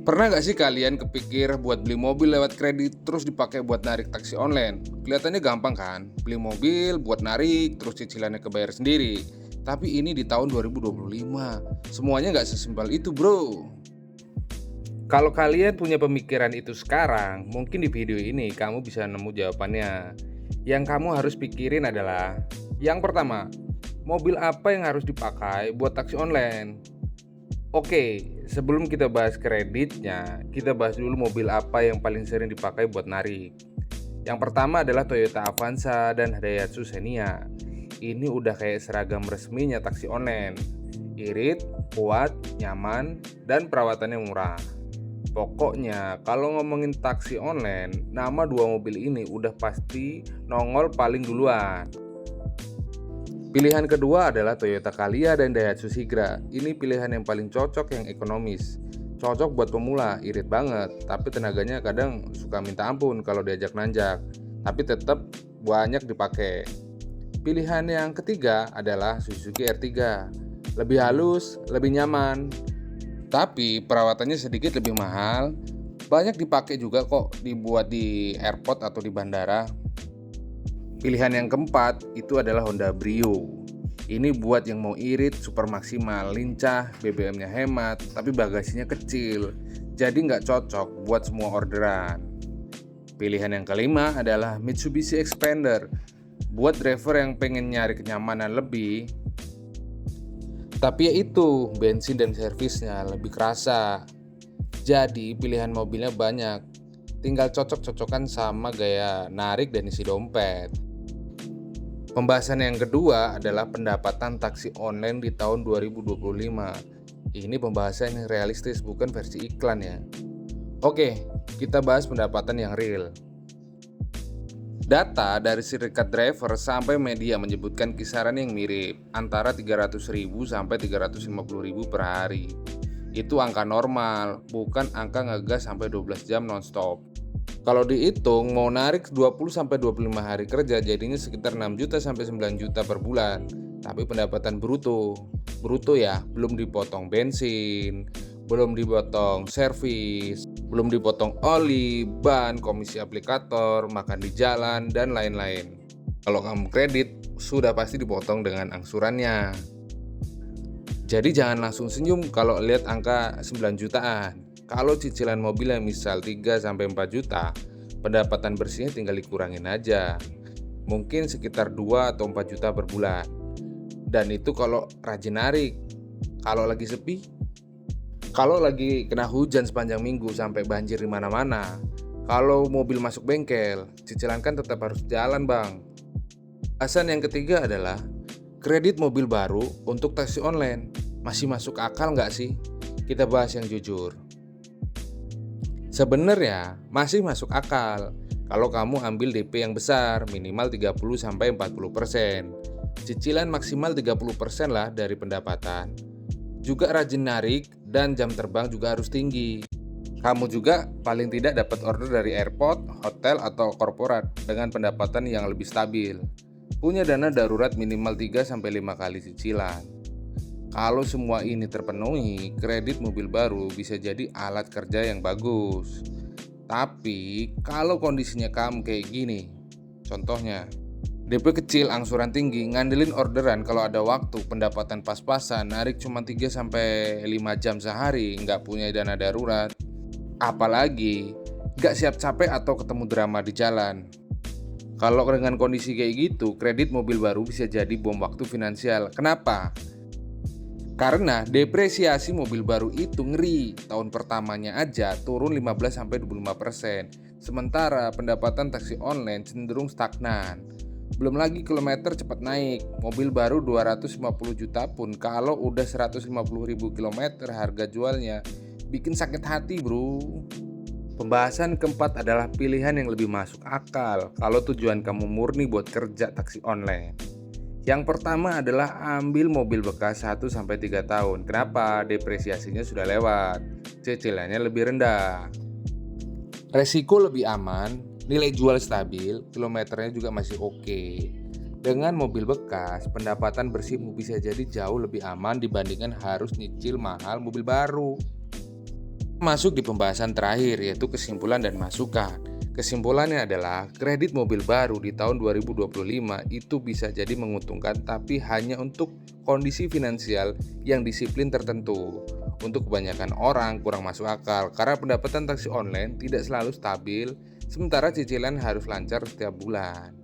Pernah gak sih kalian kepikir buat beli mobil lewat kredit terus dipakai buat narik taksi online? Kelihatannya gampang kan? Beli mobil buat narik terus cicilannya kebayar sendiri. Tapi ini di tahun 2025, semuanya gak sesimpel itu bro. Kalau kalian punya pemikiran itu sekarang, mungkin di video ini kamu bisa nemu jawabannya. Yang kamu harus pikirin adalah, yang pertama, mobil apa yang harus dipakai buat taksi online? Oke, sebelum kita bahas kreditnya, kita bahas dulu mobil apa yang paling sering dipakai buat narik. Yang pertama adalah Toyota Avanza dan Daihatsu Xenia. Ini udah kayak seragam resminya taksi online. Irit, kuat, nyaman, dan perawatannya murah. Pokoknya kalau ngomongin taksi online, nama dua mobil ini udah pasti nongol paling duluan. Pilihan kedua adalah Toyota Calya dan Daihatsu Sigra. Ini pilihan yang paling cocok, yang ekonomis. Cocok buat pemula, irit banget, tapi tenaganya kadang suka minta ampun kalau diajak nanjak. Tapi tetap banyak dipakai. Pilihan yang ketiga adalah Suzuki R3. Lebih halus, lebih nyaman, tapi perawatannya sedikit lebih mahal. Banyak dipakai juga kok, dibuat di airport atau di bandara. Pilihan yang keempat itu adalah Honda Brio. Ini buat yang mau irit, super maksimal, lincah, BBM-nya hemat, tapi bagasinya kecil. Jadi nggak cocok buat semua orderan. Pilihan yang kelima adalah Mitsubishi Xpander. Buat driver yang pengen nyari kenyamanan lebih, tapi ya itu, bensin dan servisnya lebih kerasa. Jadi pilihan mobilnya banyak. Tinggal cocok-cocokan sama gaya narik dan isi dompet. Pembahasan yang kedua adalah pendapatan taksi online di tahun 2025. Ini pembahasan yang realistis, bukan versi iklan ya. Oke, kita bahas pendapatan yang real. Data dari serikat driver sampai media menyebutkan kisaran yang mirip, antara 300.000 sampai 350.000 per hari. Itu angka normal, bukan angka ngegas sampai 12 jam nonstop. Kalau dihitung mau narik 20 sampai 25 hari kerja, jadinya sekitar 6 juta sampai 9 juta per bulan. Tapi pendapatan bruto. Bruto ya, belum dipotong bensin, belum dipotong servis, belum dipotong oli, ban, komisi aplikator, makan di jalan, dan lain-lain. Kalau kamu kredit, sudah pasti dipotong dengan angsurannya. Jadi jangan langsung senyum kalau lihat angka 9 jutaan. Kalau cicilan mobilnya misal 3 sampai 4 juta, pendapatan bersihnya tinggal dikurangin aja. Mungkin sekitar 2 atau 4 juta per bulan. Dan itu kalau rajin narik. Kalau lagi sepi, kalau lagi kena hujan sepanjang minggu sampai banjir di mana-mana, kalau mobil masuk bengkel, cicilan kan tetap harus jalan, Bang. Alasan yang ketiga adalah kredit mobil baru untuk taksi online. Masih masuk akal nggak sih? Kita bahas yang jujur. Sebenarnya masih masuk akal kalau kamu ambil DP yang besar, minimal 30-40%. Cicilan maksimal 30% lah dari pendapatan. Juga rajin narik dan jam terbang juga harus tinggi. Kamu juga paling tidak dapat order dari airport, hotel, atau korporat dengan pendapatan yang lebih stabil. Punya dana darurat minimal 3-5 kali cicilan. Kalau semua ini terpenuhi, kredit mobil baru bisa jadi alat kerja yang bagus. Tapi kalau kondisinya kamu kayak gini, contohnya DP kecil, angsuran tinggi, ngandelin orderan kalau ada waktu, pendapatan pas-pasan, narik cuma 3-5 jam sehari, nggak punya dana darurat, apalagi nggak siap capek atau ketemu drama di jalan. Kalau dengan kondisi kayak gitu, kredit mobil baru bisa jadi bom waktu finansial. Kenapa? Karena depresiasi mobil baru itu ngeri. Tahun pertamanya aja turun 15-25%. Sementara pendapatan taksi online cenderung stagnan. Belum lagi kilometer cepat naik. Mobil baru 250 juta pun kalau udah 150.000 kilometer harga jualnya bikin sakit hati bro. Pembahasan keempat adalah pilihan yang lebih masuk akal kalau tujuan kamu murni buat kerja taksi online. Yang pertama adalah ambil mobil bekas 1-3 tahun. Kenapa? Depresiasinya sudah lewat, cicilannya lebih rendah, resiko lebih aman, nilai jual stabil, kilometernya juga masih oke. Dengan mobil bekas, pendapatan bersihmu bisa jadi jauh lebih aman dibandingkan harus nyicil mahal mobil baru. Masuk di pembahasan terakhir, yaitu kesimpulan dan masukan. Kesimpulannya adalah kredit mobil baru di tahun 2025 itu bisa jadi menguntungkan, tapi hanya untuk kondisi finansial yang disiplin tertentu. Untuk kebanyakan orang kurang masuk akal karena pendapatan taksi online tidak selalu stabil, sementara cicilan harus lancar setiap bulan.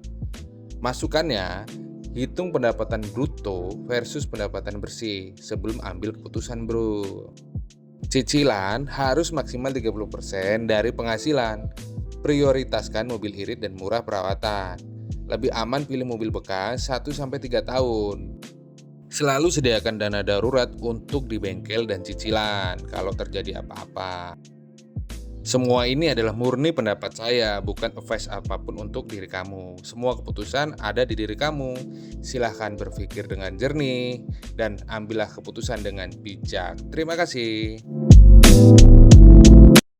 Masukannya, hitung pendapatan bruto versus pendapatan bersih sebelum ambil keputusan, bro. Cicilan harus maksimal 30% dari penghasilan. Prioritaskan mobil irit dan murah perawatan. Lebih aman pilih mobil bekas 1-3 tahun. Selalu sediakan dana darurat untuk di bengkel dan cicilan kalau terjadi apa-apa. Semua ini adalah murni pendapat saya, bukan advice apapun untuk diri kamu. Semua keputusan ada di diri kamu. Silahkan berpikir dengan jernih dan ambillah keputusan dengan bijak. Terima kasih.